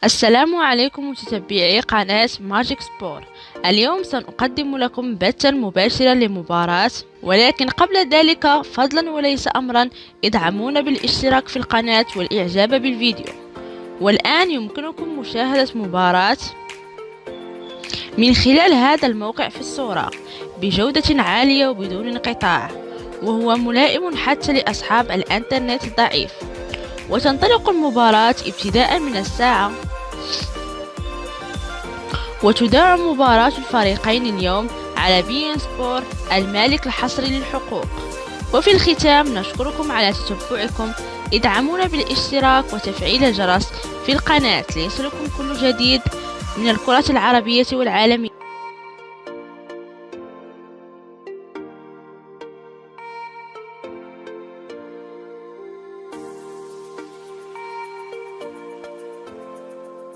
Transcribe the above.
السلام عليكم متتبعي قناة ماجيك سبور. اليوم سنقدم لكم بثا مباشرا لمباراة، ولكن قبل ذلك فضلا وليس أمرا ادعمونا بالاشتراك في القناة والإعجاب بالفيديو. والآن يمكنكم مشاهدة مباراة من خلال هذا الموقع في الصورة بجودة عالية وبدون انقطاع، وهو ملائم حتى لأصحاب الإنترنت الضعيف. وتنطلق المباراة ابتداء من الساعة، وتذاع مباراة الفريقين اليوم على بي إن سبور المالك الحصري للحقوق. وفي الختام نشكركم على تتبعكم، ادعمونا بالاشتراك وتفعيل الجرس في القناة ليصلكم كل جديد من الكرة العربية والعالمية.